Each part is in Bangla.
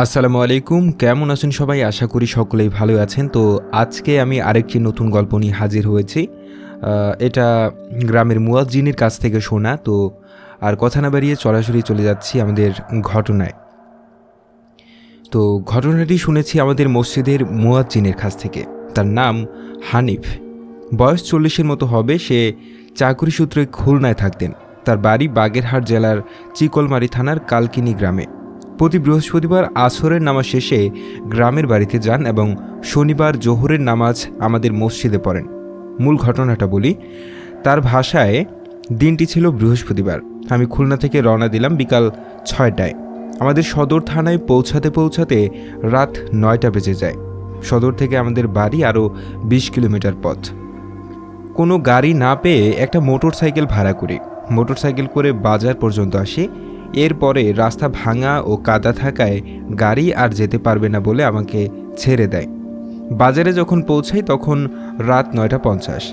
আসসালামু আলাইকুম, কেমন আছেন সবাই? আশা করি সকলেই ভালো আছেন। তো আজকে আমি আরেকটি নতুন গল্প নিয়ে হাজির হয়েছি। এটা গ্রামের মুয়াজ্জিনের কাছ থেকে শোনা। তো আর কথা না বাড়িয়ে সরাসরি চলে যাচ্ছি আমাদের ঘটনায়। তো ঘটনাটি শুনেছি আমাদের মসজিদের মুয়াজ্জিনের কাছ থেকে। তার নাম হানিফ, বয়স 40-এর মতো হবে। সে চাকরি সূত্রে খুলনায় থাকতেন। তার বাড়ি বাগেরহাট জেলার চিকলমারি থানার কালকিনি গ্রামে। প্রতি বৃহস্পতিবার আসরের নামাজ শেষে গ্রামের বাড়িতে যান এবং শনিবার জোহরের নামাজ আমাদের মসজিদে পড়েন। মূল ঘটনাটা বলি। তার ভাষায় দিনটি ছিল বৃহস্পতিবার। আমি খুলনা থেকে রওনা দিলাম বিকাল 6টায়। আমাদের সদর থানায় পৌঁছাতে রাত 9টা বেজে যায়। সদর থেকে আমাদের বাড়ি আরও 20 কিলোমিটার পথ। কোনো গাড়ি না পেয়ে একটা মোটরসাইকেল ভাড়া করি। মোটরসাইকেল করে বাজার পর্যন্ত আসি। এরপরে রাস্তা ভাঙা ও কাদা থাকায় গাড়ি আর যেতে পারবে না বলে আমাকে ছেড়ে দেয়। বাজারে যখন পৌঁছাই তখন রাত 9:50।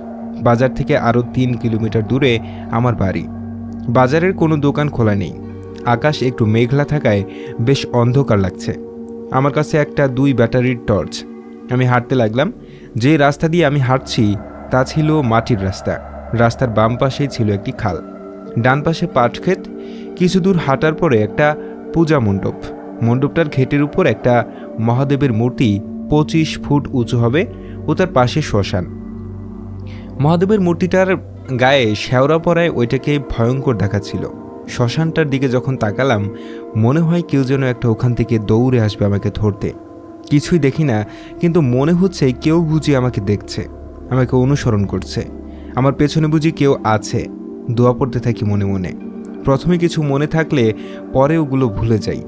বাজার থেকে আরও 3 কিলোমিটার দূরে আমার বাড়ি। বাজারের কোনো দোকান খোলা নেই। আকাশ একটু মেঘলা থাকায় বেশ অন্ধকার লাগছে। আমার কাছে একটা 2 ব্যাটারির টর্চ। আমি হাঁটতে লাগলাম। যে রাস্তা দিয়ে আমি হাঁটছি তা ছিল মাটির রাস্তা। রাস্তার বাম পাশেই ছিল একটি খাল, ডান পাশে পাট ক্ষেত। কিছু দূর হাঁটার পরে একটা পূজা মণ্ডপ। মণ্ডপটার ঘেটের উপর একটা মহাদেবের মূর্তি 25 ফুট উঁচু হবে ও তার পাশে শ্মশান। মহাদেবের মূর্তিটার গায়ে শেওড়া পড়ায় ওইটাকে ভয়ঙ্কর দেখাচ্ছিল। শ্মশানটার দিকে যখন তাকালাম মনে হয় কেউ যেন একটা ওখান থেকে দৌড়ে আসবে আমাকে ধরতে। কিছুই দেখি না, কিন্তু মনে হচ্ছে কেউ বুঝি আমাকে দেখছে, আমাকে অনুসরণ করছে। আমার পেছনে বুঝি কেউ আছে। দোয়া পড়তে থাকি মনে মনে। প্রথমে কিছু মনে থাকলে পরে ওগুলো ভুলে যাই।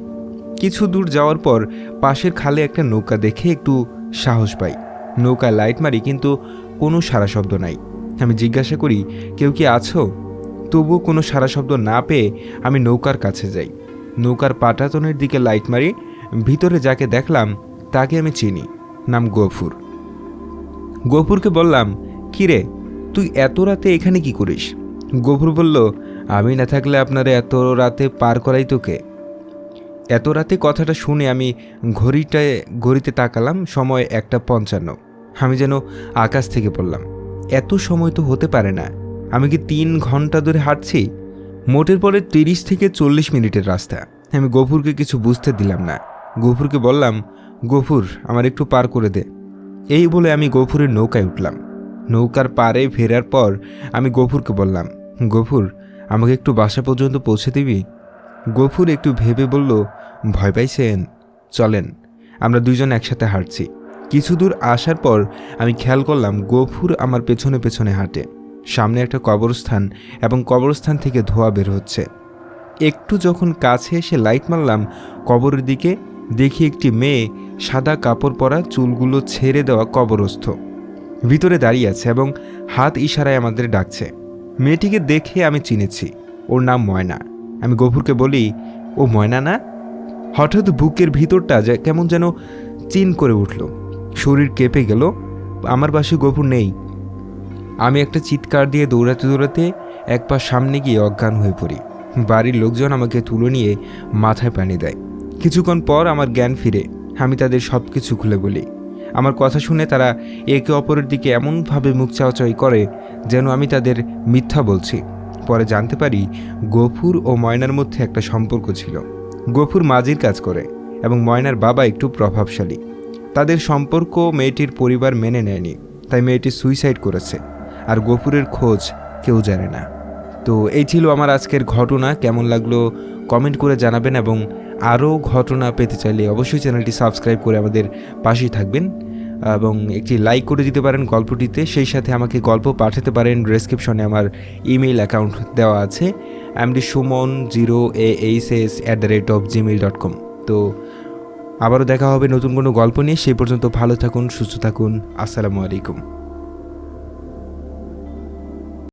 কিছু দূর যাওয়ার পর পাশের খালে একটা নৌকা দেখে একটু সাহস পাই। নৌকায় লাইট মারি, কিন্তু কোনো সারা শব্দ নাই। আমি জিজ্ঞাসা করি, কেউ কি আছো? তবুও কোনো সারা শব্দ না পেয়ে আমি নৌকার কাছে যাই। নৌকার পাটাতনের দিকে লাইট মারি। ভিতরে যাকে দেখলাম তাকে আমি চিনি, নাম গফুর। গফুরকে বললাম, কিরে তুই এত রাতে এখানে কি করিস? গফুর বলল, আমি না থাকলে আপনারা এত রাতে পার করাই তোকে। এত রাতে কথাটা শুনে আমি ঘড়িতে তাকালাম। সময় 1:55। আমি যেন আকাশ থেকে বললাম, এত সময় তো হতে পারে না। আমি কি 3 ঘন্টা ধরে হাঁটছি? মোটের পরে 30 থেকে 40 মিনিটের রাস্তা। আমি গফুরকে কিছু বুঝতে দিলাম না। গফুরকে বললাম, গফুর আমার একটু পার করে দে। এই বলে আমি গফুরের নৌকায় উঠলাম। নৌকার পাড়ে ফেরার পর আমি গফুরকে বললাম, গফুর আমাকে একটু বাসা পর্যন্ত পৌঁছে দিবি? গফুর একটু ভেবে বলল, ভয় পাইছেন? চলেন। আমরা দুইজন একসাথে হাঁটছি। কিছু দূর আসার পর আমি খেয়াল করলাম গফুর আমার পেছনে পেছনে হাঁটে। সামনে একটা কবরস্থান এবং কবরস্থান থেকে ধোঁয়া বের হচ্ছে। একটু যখন কাছে এসে লাইট মারলাম কবরের দিকে, দেখি একটি মেয়ে সাদা কাপড় পরা, চুলগুলো ছেড়ে দেওয়া কবরস্থ ভিতরে দাঁড়িয়ে আছে এবং হাত ইশারায় আমাদের ডাকছে। মেয়েটিকে দেখে আমি চিনেছি, ওর নাম ময়না। আমি গফুরকে বলি, ও ময়না না? হঠাৎ বুকের ভিতরটা কেমন যেন চিন করে উঠল, শরীর কেঁপে গেল। আমার পাশে গফুর নেই। আমি একটা চিৎকার দিয়ে দৌড়াতে এক পা সামনে গিয়ে অজ্ঞান হয়ে পড়ি। বাড়ির লোকজন আমাকে তুলে নিয়ে মাথায় পানি দেয়। কিছুক্ষণ পর আমার জ্ঞান ফিরে। আমি তাদের সব কিছু খুলে বলি। আমার কথা শুনে তারা একে অপরের দিকে এমনভাবে মুখ চাওয়াচাই করে যেন আমি তাদের মিথ্যা বলছি। পরে জানতে পারি গফুর ও ময়নার মধ্যে একটা সম্পর্ক ছিল। গফুর মাঝির কাজ করে এবং ময়নার বাবা একটু প্রভাবশালী। তাদের সম্পর্ক মেয়েটির পরিবার মেনে নেয়নি, তাই মেয়েটি সুইসাইড করেছে। আর গফুরের খোঁজ কেউ জানে না। তো এই ছিল আমার আজকের ঘটনা। কেমন লাগলো কমেন্ট করে জানাবেন এবং আরও ঘটনা পেতে চাইলে অবশ্যই চ্যানেলটি সাবস্ক্রাইব করে আমাদের পাশেই থাকবেন এবং একটি লাইক করে দিতে পারেন গল্পটিতে। সেই সাথে আমাকে গল্প পাঠাতে পারেন। ডেসক্রিপশনে আমার ইমেইল অ্যাকাউন্ট দেওয়া আছে, mdsuman0ahs@gmail.com। তো আবারও দেখা হবে নতুন কোনো গল্প নিয়ে। সেই পর্যন্ত ভালো থাকুন, সুস্থ থাকুন। আসসালামু আলাইকুম।